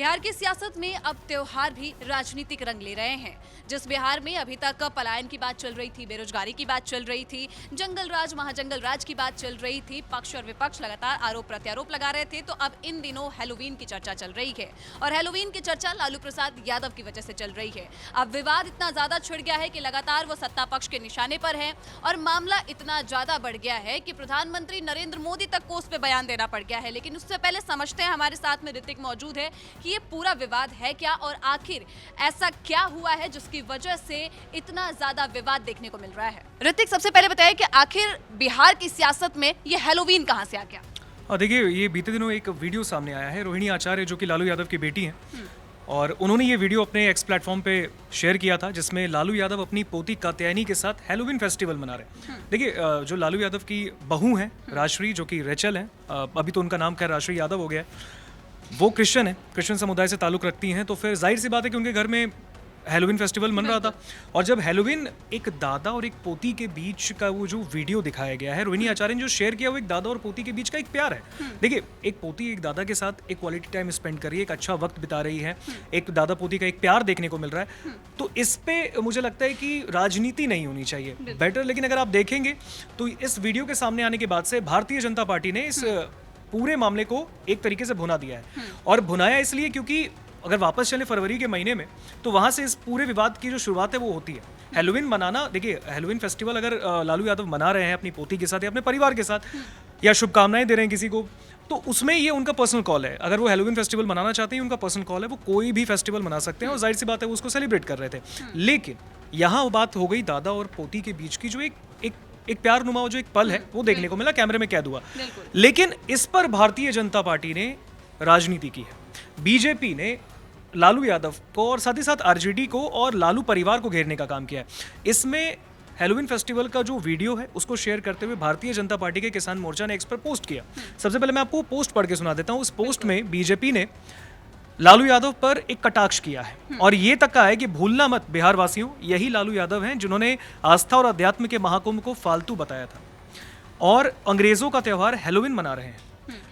बिहार की सियासत में अब त्योहार भी राजनीतिक रंग ले रहे हैं। जिस बिहार में अभी तक पलायन की बात चल रही थी, बेरोजगारी की बात चल रही थी, जंगल राज महाजंगल राज की बात चल रही थी, पक्ष और विपक्ष लगातार आरोप प्रत्यारोप लगा रहे थे, तो अब इन दिनों हैलोवीन की चर्चा चल रही है। और हैलोवीन की चर्चा लालू प्रसाद यादव की वजह से चल रही है। अब विवाद इतना ज्यादा छिड़ गया है कि लगातार वो सत्ता पक्ष के निशाने पर है और मामला इतना ज्यादा बढ़ गया है कि प्रधानमंत्री नरेंद्र मोदी तक को उस पर बयान देना पड़ गया है। लेकिन उससे पहले समझते हैं, हमारे साथ में ऋतिक मौजूद है, कि ये पूरा विवाद है क्या और आखिर ऐसा क्या हुआ है जिसकी वजह से इतना ज्यादा विवाद देखने को मिल रहा है। ऋतिक, सबसे पहले बताइए कि आखिर बिहार की सियासत में ये हैलोवीन कहां से आ गया? देखिए, ये बीते दिनों एक वीडियो सामने आया है। रोहिणी आचार्य जो कि लालू यादव की बेटी हैं, और उन्होंने ये वीडियो अपने एक्स प्लेटफॉर्म पे शेयर किया था, जिसमें लालू यादव अपनी पोती कात्यायनी के साथ हैलोवीन फेस्टिवल मना रहे हैं। देखिए, जो लालू यादव की बहू हैं राजश्री, जो कि रेचल हैं, अभी तो उनका नाम खैर राजश्री यादव हो गया है, वो क्रिश्चियन है, क्रिश्चियन समुदाय से ताल्लुक़ रखती हैं। तो फिर जाहिर सी बात है कि उनके घर में हैलोवीन फेस्टिवल मन रहा था। और जब हैलोवीन, एक दादा और एक पोती के बीच का वो जो वीडियो दिखाया गया है, रोहिणी आचार्य ने जो शेयर किया, वो एक दादा और पोती के बीच का एक प्यार है। देखिए, एक पोती एक दादा के साथ एक क्वालिटी टाइम स्पेंड कर रही है, एक अच्छा वक्त बिता रही है, एक दादा पोती का एक प्यार देखने को मिल रहा है। तो इस पे मुझे लगता है कि राजनीति नहीं होनी चाहिए, बेटर। लेकिन अगर आप देखेंगे तो इस वीडियो के सामने आने के बाद से भारतीय जनता पार्टी ने इस पूरे मामले को एक तरीके से भुना दिया है। और भुनाया इसलिए क्योंकि अगर वापस चले फरवरी के महीने में, तो वहां से इस पूरे विवाद की जो शुरुआत है वो होती है। हैलोवीन मनाना, देखिए, हैलोवीन फेस्टिवल अगर लालू यादव मना रहे हैं अपनी पोती के साथ या अपने परिवार के साथ, या शुभकामनाएं दे रहे हैं किसी को, तो उसमें ये उनका पर्सनल कॉल है। अगर वो हैलोवीन फेस्टिवल मनाना चाहते हैं, उनका पर्सनल कॉल है, वो कोई भी फेस्टिवल मना सकते हैं, और जाहिर सी बात है वो उसको सेलिब्रेट कर रहे थे। लेकिन यहाँ बात हो गई दादा और पोती के बीच की, जो एक प्यार नुमा जो एक पल है, वो देखने को मिला, कैमरे में कैद हुआ। लेकिन इस पर भारतीय जनता पार्टी ने राजनीति की है। बीजेपी ने लालू यादव को और साथ ही साथ आरजेडी को और लालू परिवार को घेरने का काम किया है। इसमें हैलोवीन फेस्टिवल का जो वीडियो है उसको शेयर करते हुए भारतीय जनता पार्टी के किसान मोर्चा ने एक्स पर पोस्ट किया। सबसे पहले मैं आपको पोस्ट पढ़ के सुना देता हूँ। उस पोस्ट में बीजेपी ने लालू यादव पर एक कटाक्ष किया है, और ये तक कहा है कि भूलना मत बिहार वासियों, यही लालू यादव हैं जिन्होंने आस्था और अध्यात्म के महाकुंभ को फालतू बताया था और अंग्रेजों का त्यौहार हैलोवीन मना रहे हैं।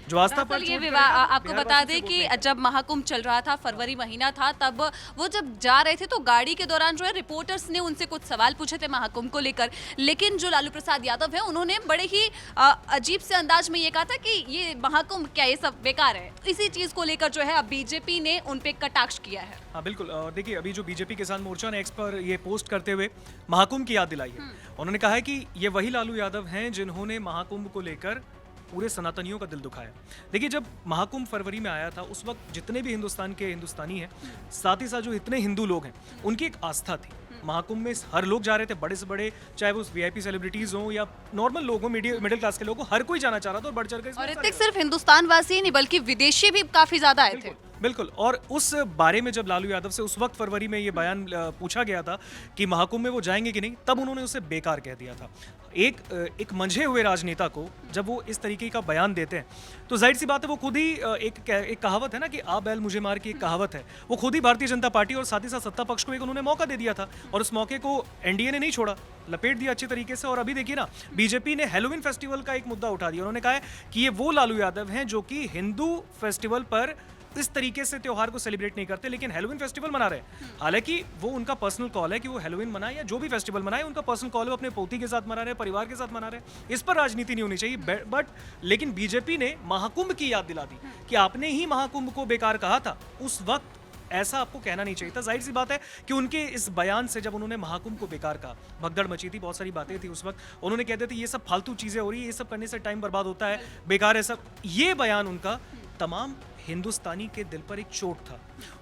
जो आस्था पर ये आपको बता दें कि जब महाकुंभ चल रहा था, फरवरी महीना था, तब वो जब जा रहे थे तो गाड़ी के दौरान जो है रिपोर्टर्स ने उनसे कुछ सवाल पूछे थे महाकुंभ को लेकर। लेकिन जो लालू प्रसाद यादव है, उन्होंने बड़े ही अजीब से अंदाज में ये कहा था कि ये महाकुंभ क्या, ये सब बेकार है। इसी चीज को लेकर जो है अब बीजेपी ने उन पे कटाक्ष किया है। हाँ बिल्कुल। देखिए, अभी जो बीजेपी किसान मोर्चा ने एक्स पर ये पोस्ट करते हुए महाकुंभ की याद दिलाई है। उन्होंने कहा है कि ये वही लालू यादव हैं जिन्होंने महाकुंभ को लेकर पूरे सनातनियों का दिल दुखाया। देखिए, जब महाकुंभ फरवरी में आया था, उस वक्त जितने भी हिंदुस्तान के हिंदुस्तानी हैं, साथ ही साथ जो इतने हिंदू लोग हैं, उनकी एक आस्था थी। महाकुंभ में हर लोग जा रहे थे, बड़े से बड़े, चाहे वो वीआईपी सेलिब्रिटीज हों या नॉर्मल लोग हों, मिडिल क्लास के लोग हों, हर कोई जाना चाह रहा था और बढ़ चढ़ कर। और सिर्फ हिंदुस्तान वासी नहीं बल्कि विदेशी भी काफी ज्यादा आए थे। बिल्कुल। और उस बारे में जब लालू यादव से उस वक्त फरवरी में ये बयान पूछा गया था कि महाकुंभ में वो जाएंगे कि नहीं, तब उन्होंने उसे बेकार कह दिया था। एक मंझे हुए राजनेता को जब वो इस तरीके का बयान देते हैं, तो जाहिर सी बात है वो खुद ही एक कहावत है ना कि आ बैल मुझे मार की, एक कहावत है, वो खुद ही भारतीय जनता पार्टी और साथ ही साथ सत्ता पक्ष को एक उन्होंने मौका दे दिया था, और उस मौके को एनडीए ने नहीं छोड़ा, लपेट दिया अच्छे तरीके से। और अभी देखिए ना, बीजेपी ने हैलोवीन फेस्टिवल का एक मुद्दा उठा दिया। उन्होंने कहा है कि ये वो लालू यादव हैं जो कि हिंदू फेस्टिवल पर इस तरीके से त्योहार को सेलिब्रेट नहीं करते, लेकिन हैलोवीन फेस्टिवल मना रहे हैं। हालांकि वो उनका पर्सनल कॉल है कि वो हैलोवीन मनाए या जो भी फेस्टिवल मनाए, उनका पर्सनल कॉल है, वो अपने पोती के साथ मना रहे हैं, परिवार के साथ मना रहे हैं। इस पर राजनीति नहीं होनी चाहिए। बट लेकिन बीजेपी ने महाकुंभ की याद दिला दी कि आपने ही महाकुंभ को बेकार कहा था, उस वक्त ऐसा आपको कहना नहीं चाहिए था। जाहिर सी बात है कि उनके इस बयान से, जब उन्होंने महाकुंभ को बेकार कहा, भगदड़ मची थी, बहुत सारी बातें थी उस वक्त, उन्होंने कहते थे ये सब फालतू चीजें हो रही है, ये सब करने से टाइम बर्बाद होता है, बेकार है सब। ये बयान उनका तमाम हिंदुस्तानी के दिल पर एक चोट था,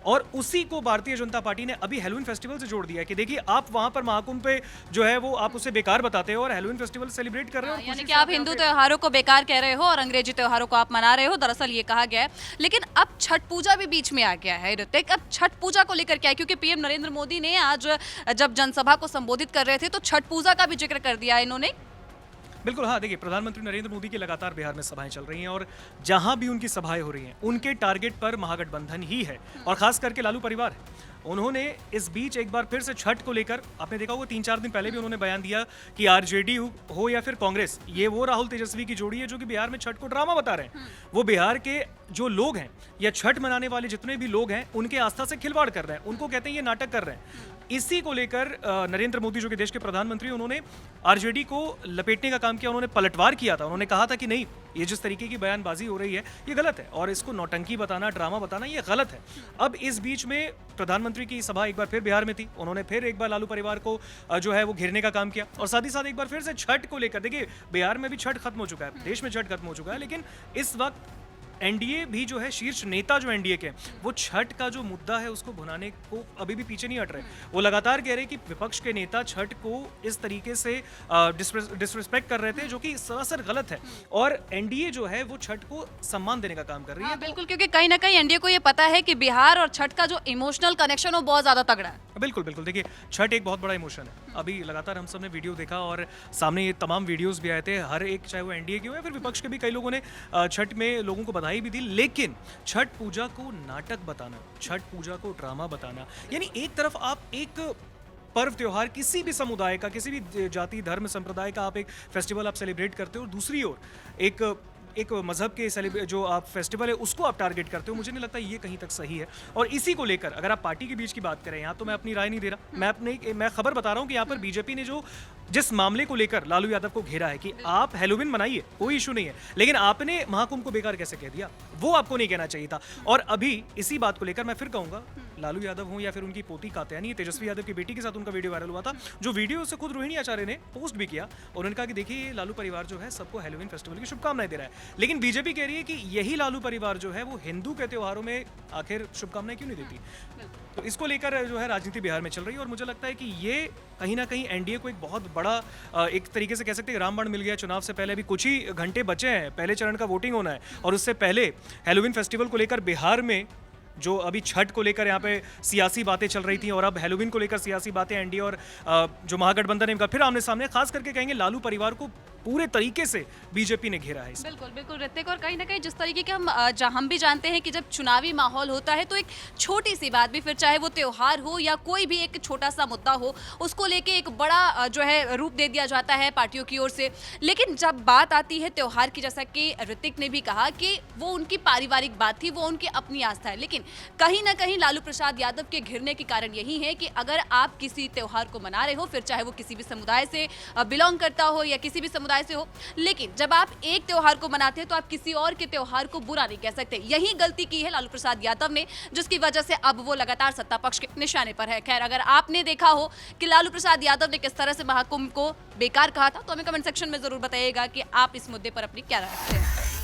और उसी को भारतीय जनता पार्टी ने अभी हैलोवीन फेस्टिवल से जोड़ दिया कि देखिए, आप वहां पर महाकुंभ पे जो है वो आप उसे बेकार बताते हो और हैलोवीन फेस्टिवल सेलिब्रेट कर रहे हो। यानी कि आप हिंदू त्योहारों को बेकार कह रहे हो और अंग्रेजी त्योहारों को आप मना रहे हो, दरअसल ये कहा गया है। लेकिन अब छठ पूजा भी बीच में आ गया है ऋतिक। अब छठ पूजा को लेकर क्या है, क्योंकि पीएम नरेंद्र मोदी ने आज जब जनसभा को संबोधित कर रहे थे तो छठ पूजा का भी जिक्र कर दिया इन्होंने। बिल्कुल। हाँ, देखिए, प्रधानमंत्री नरेंद्र मोदी की लगातार बिहार में सभाएं चल रही हैं, और जहां भी उनकी सभाएं हो रही हैं, उनके टारगेट पर महागठबंधन ही है, और खास करके लालू परिवार है। उन्होंने इस बीच एक बार फिर से छठ को लेकर, आपने देखा होगा 3-4 दिन पहले भी उन्होंने बयान दिया कि आरजेडी हो या फिर कांग्रेस, ये वो राहुल तेजस्वी की जोड़ी है जो कि बिहार में छठ को ड्रामा बता रहे हैं। वो बिहार के जो लोग हैं या छठ मनाने वाले जितने भी लोग हैं उनके आस्था से खिलवाड़ कर रहे हैं, उनको कहते हैं ये नाटक कर रहे हैं। इसी को लेकर नरेंद्र मोदी जो कि देश के प्रधानमंत्री, उन्होंने आरजेडी को लपेटने का काम किया, उन्होंने पलटवार किया था। उन्होंने कहा था कि नहीं, ये जिस तरीके की बयानबाजी हो रही है ये गलत है और इसको नौटंकी बताना, ड्रामा बताना ये गलत है। अब इस बीच में प्रधानमंत्री की सभा एक बार फिर बिहार में थी, उन्होंने फिर एक बार लालू परिवार को जो है वो घेरने का काम किया और साथ ही साथ एक बार फिर से छठ को लेकर, देखिए बिहार में भी छठ खत्म हो चुका है, देश में छठ खत्म हो चुका है, लेकिन इस वक्त एनडीए भी जो है, शीर्ष नेता जो एनडीए के, वो छठ का जो मुद्दा है उसको भुनाने को अभी भी पीछे नहीं हट रहे। वो लगातार कह रहे कि विपक्ष के नेता छठ को इस तरीके से डिसरिस्पेक्ट कर रहे थे, जो कि सरासर गलत है, और एनडीए जो है वो छठ को सम्मान देने का काम कर रही है। बिल्कुल, क्योंकि कहीं ना कहीं एनडीए को ये पता है कि बिहार और छठ का जो इमोशनल कनेक्शन वो बहुत ज्यादा तगड़ा है। बिल्कुल बिल्कुल, देखिए छठ एक बहुत बड़ा इमोशन है। अभी लगातार हम सब ने वीडियो देखा और सामने ये तमाम वीडियोस भी आए थे, हर एक, चाहे वो एनडीए के हो या फिर विपक्ष के भी, कई लोगों ने छठ में लोगों को बधाई भी दी। लेकिन छठ पूजा को नाटक बताना, छठ पूजा को ड्रामा बताना, यानी एक तरफ आप एक पर्व त्योहार किसी भी समुदाय का, किसी भी जाति धर्म संप्रदाय का आप एक फेस्टिवल आप सेलिब्रेट करते हो, और दूसरी ओर एक मजहब के जो आप फेस्टिवल है उसको आप टारगेट करते हो। मुझे नहीं लगता ये कहीं तक सही है। और इसी को लेकर अगर आप पार्टी के बीच की बात करें, यहाँ तो मैं अपनी राय नहीं दे रहा, मैं खबर बता रहा हूँ कि यहाँ पर बीजेपी ने जिस मामले को लेकर लालू यादव को घेरा है कि आप हैलोविन मनाइए, कोई इशू नहीं है, लेकिन आपने महाकुंभ को बेकार कैसे कह दिया, वो आपको नहीं कहना चाहिए था। और अभी इसी बात को लेकर मैं फिर कहूंगा, लालू यादव हो या फिर उनकी पोती कात्यायनी, तेजस्वी यादव की बेटी के साथ उनका वीडियो वायरल हुआ था, जो वीडियो से खुद रोहिणी आचार्य ने पोस्ट भी किया और उन्होंने कहा कि देखिए ये लालू परिवार जो है सबको हैलोविन फेस्टिवल की शुभकामनाएं दे रहा है। लेकिन बीजेपी कह रही है कि यही लालू परिवार जो है वो हिंदू के त्योहारों में आखिर शुभकामनाएं क्यों नहीं देती। तो इसको लेकर जो है राजनीति बिहार में चल रही है और मुझे लगता है कि ये कहीं ना कहीं एनडीए को एक बहुत बड़ा एक तरीके से कह सकते हैं रामबाण मिल गया। चुनाव से पहले अभी कुछ ही घंटे बचे हैं, पहले चरण का वोटिंग होना है और उससे पहले हैलोविन फेस्टिवल को लेकर बिहार में जो अभी छठ को लेकर यहाँ पे सियासी बातें चल रही थी और अब हैलोविन को लेकर सियासी बातें एनडीए और जो महागठबंधन है इनका फिर आमने सामने, खास करके कहेंगे लालू परिवार को पूरे तरीके से बीजेपी ने घेरा है। बिल्कुल बिल्कुल ऋतिक, और कहीं ना कहीं जिस तरीके के हम भी जानते हैं कि जब चुनावी माहौल होता है तो एक छोटी सी बात भी, फिर चाहे वो त्योहार हो या कोई भी एक छोटा सा मुद्दा हो, उसको लेके एक बड़ा जो है रूप दे दिया जाता है पार्टियों की ओर से। लेकिन जब बात आती है त्योहार की, जैसा कि ऋतिक ने भी कहा कि वो उनकी पारिवारिक बात थी, वो उनकी अपनी आस्था है, लेकिन कहीं ना कहीं लालू प्रसाद यादव के घिरने के कारण यही है कि अगर आप किसी त्योहार को मना रहे हो, फिर चाहे वो किसी भी समुदाय से बिलोंग करता हो या किसी भी समुदाय से हो, लेकिन जब आप एक त्योहार को मनाते हैं तो आप किसी और के त्योहार को बुरा नहीं कह सकते। यही गलती की है लालू प्रसाद यादव ने, जिसकी वजह से अब वो लगातार सत्ता पक्ष के निशाने पर है। खैर, अगर आपने देखा हो कि लालू प्रसाद यादव ने किस तरह से महाकुंभ को बेकार कहा था, तो हमें कमेंट सेक्शन में जरूर बताइएगा कि आप इस मुद्दे पर अपनी क्या राय रखते हैं।